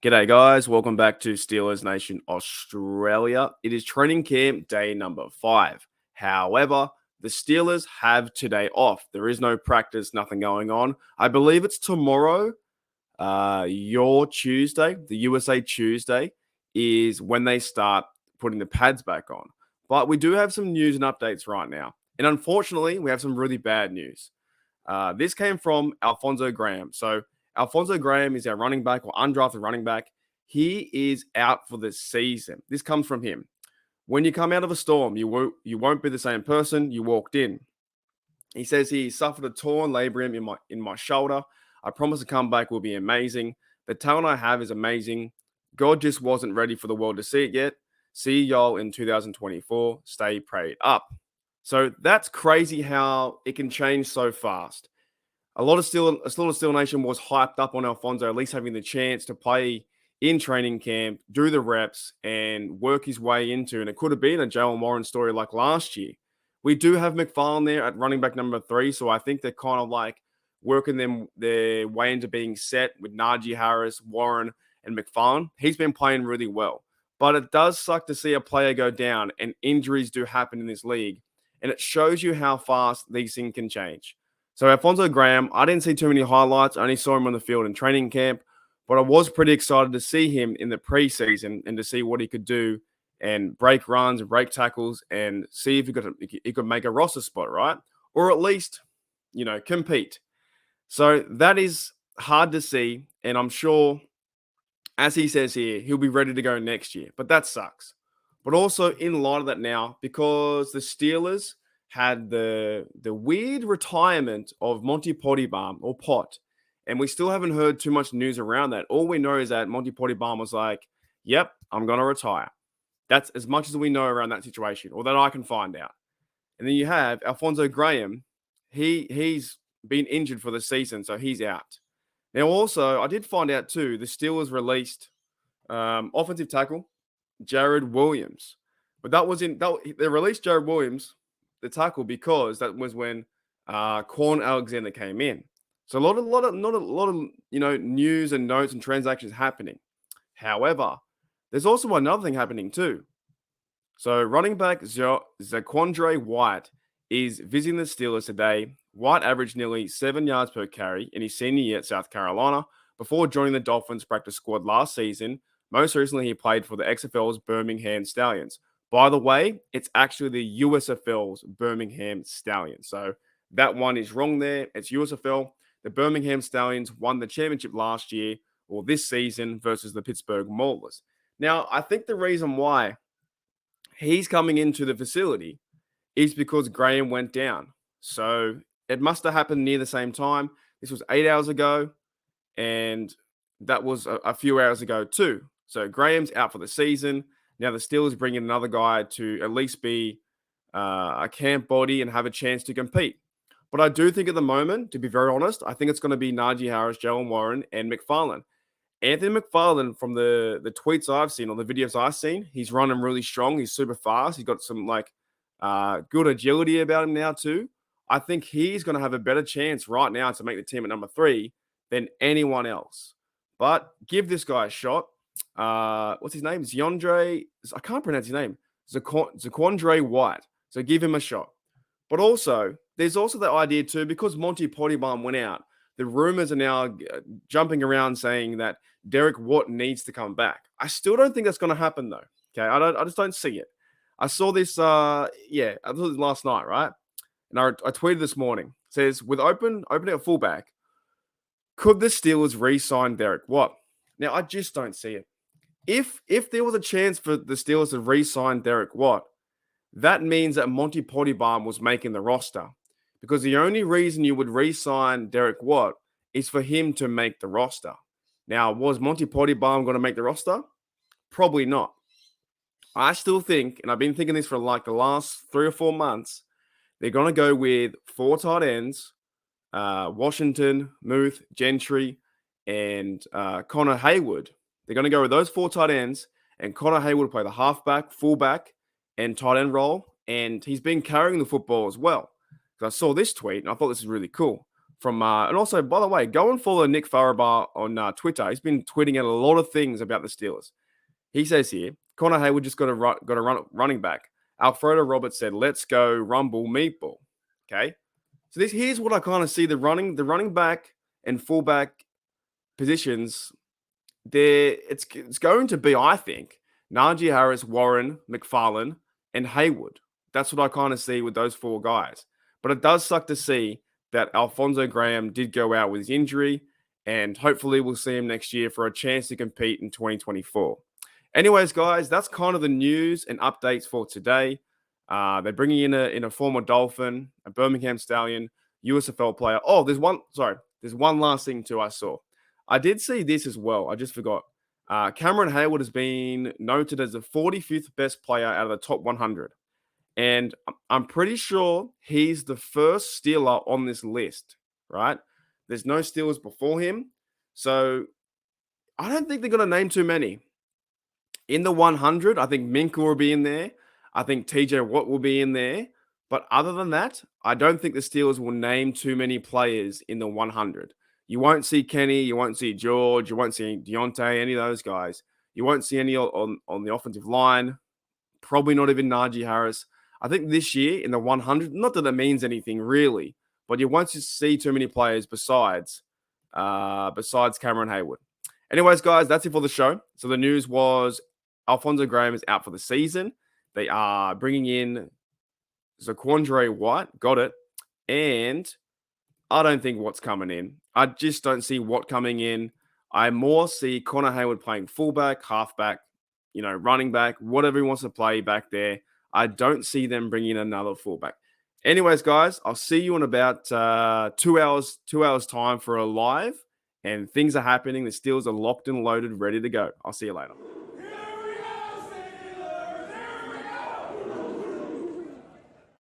G'day, guys. Welcome back to Steelers Nation Australia. It is training camp day number 5. However, the Steelers have today off. There is no practice, nothing going on. I believe it's tomorrow, your Tuesday, the USA Tuesday, is when they start putting the pads back on. But we do have some news and updates right now. And unfortunately, we have some really bad news. This came from Alfonso Graham. So Alfonso Graham is our running back or undrafted running back. He is out for the season. This comes from him. When you come out of a storm, you won't be the same person you walked in. He says he suffered a torn labrum in my shoulder. I promise the comeback will be amazing. The talent I have is amazing. God just wasn't ready for the world to see it yet. See y'all in 2024. Stay prayed up. So that's crazy how it can change so fast. A lot of Steel Nation was hyped up on Alfonso at least having the chance to play in training camp, do the reps, and work his way into. And it could have been a Jalen Warren story like last year. We do have McFarlane there at running back number 3, so I think they're kind of like working their way into being set with Najee Harris, Warren, and McFarlane. He's been playing really well. But it does suck to see a player go down, and injuries do happen in this league. And it shows you how fast these things can change. So Alfonso Graham, I didn't see too many highlights. I only saw him on the field in training camp, but I was pretty excited to see him in the preseason and to see what he could do and break runs and break tackles and see if he could make a roster spot, right? Or at least, compete. So that is hard to see, and I'm sure, as he says here, he'll be ready to go next year. But that sucks. But also in light of that now, because the Steelers had the weird retirement of Monty Pottybalm or Pot, and we still haven't heard too much news around that. All we know is that Monty Pottybalm was like, "Yep, I'm gonna retire." That's as much as we know around that situation, or that I can find out. And then you have Alfonso Graham. He's been injured for the season, so he's out. Now, also, I did find out too, the Steelers released offensive tackle Jared Williams, but they released Jared Williams, the tackle, because that was when Quan Alexander came in. So not a lot of news and notes and transactions happening. However, there's also another thing happening too. So running back Zaquandre White is visiting the Steelers today. White averaged nearly 7 yards per carry in his senior year at South Carolina before joining the Dolphins practice squad last season. Most recently, he played for the XFL's Birmingham Stallions. By the way, it's actually the USFL's Birmingham Stallions. So that one is wrong there. It's USFL. The Birmingham Stallions won the championship last year or this season versus the Pittsburgh Maulers. Now, I think the reason why he's coming into the facility is because Graham went down. So it must have happened near the same time. This was 8 hours ago, and that was a few hours ago too. So Graham's out for the season. Now the Steelers bring in another guy to at least be a camp body and have a chance to compete. But I do think at the moment, to be very honest, I think it's going to be Najee Harris, Jalen Warren, and McFarlane. Anthony McFarlane, from the tweets I've seen or the videos I've seen, he's running really strong. He's super fast. He's got some good agility about him now too. I think he's going to have a better chance right now to make the team at number 3 than anyone else. But give this guy a shot. What's his name? I can't pronounce his name. Zaquandre White. So give him a shot. But also, there's also the idea too, because Monty Pottybalm went out, the rumors are now jumping around saying that Derek Watt needs to come back. I still don't think that's going to happen though. Okay, I just don't see it. I saw this, I saw this last night, right? And I tweeted this morning. It says, with opening at fullback, could the Steelers re-sign Derek Watt? Now, I just don't see it. If there was a chance for the Steelers to re-sign Derek Watt, that means that Monty Pottybalm was making the roster. Because the only reason you would re-sign Derek Watt is for him to make the roster. Now, was Monty Pottybalm going to make the roster? Probably not. I still think, and I've been thinking this for like the last 3 or 4 months, they're going to go with 4 tight ends, Washington, Muth, Gentry, and Connor Haywood. They're going to go with those 4 tight ends, and Connor Haywood will play the halfback, fullback, and tight end role. And he's been carrying the football as well. Because I saw this tweet, and I thought this is really cool. and also, by the way, go and follow Nick Farabar on Twitter. He's been tweeting out a lot of things about the Steelers. He says here, Connor Haywood just got a running back. Alfredo Roberts said, "Let's go rumble meatball." Okay, so here's what I kind of see: the running back and fullback positions. It's going to be, I think, Najee Harris, Warren, McFarlane, and Haywood. That's what I kind of see with those four guys. But it does suck to see that Alfonso Graham did go out with his injury, and hopefully we'll see him next year for a chance to compete in 2024. Anyways, guys, that's kind of the news and updates for today. They're bringing in a former Dolphin, a Birmingham Stallion, USFL player. Oh, there's one last thing too I saw. I did see this as well. I just forgot. Cameron Haywood has been noted as the 45th best player out of the top 100. And I'm pretty sure he's the first Steeler on this list, right? There's no Steelers before him. So I don't think they're going to name too many. In the 100, I think Minka will be in there. I think TJ Watt will be in there. But other than that, I don't think the Steelers will name too many players in the 100. You won't see Kenny. You won't see George. You won't see Deontay, any of those guys. You won't see any on the offensive line. Probably not even Najee Harris. I think this year in the 100, not that it means anything really, but you won't see too many players besides Cameron Haywood. Anyways, guys, that's it for the show. So the news was Alfonso Graham is out for the season. They are bringing in Zaquandre White. Got it. And I don't think Watt's coming in. I just don't see Watt coming in. I more see Connor Haywood playing fullback, halfback, running back, whatever he wants to play back there. I don't see them bringing in another fullback. Anyways, guys, I'll see you in about 2 hours time for a live. And things are happening. The Steelers are locked and loaded, ready to go. I'll see you later.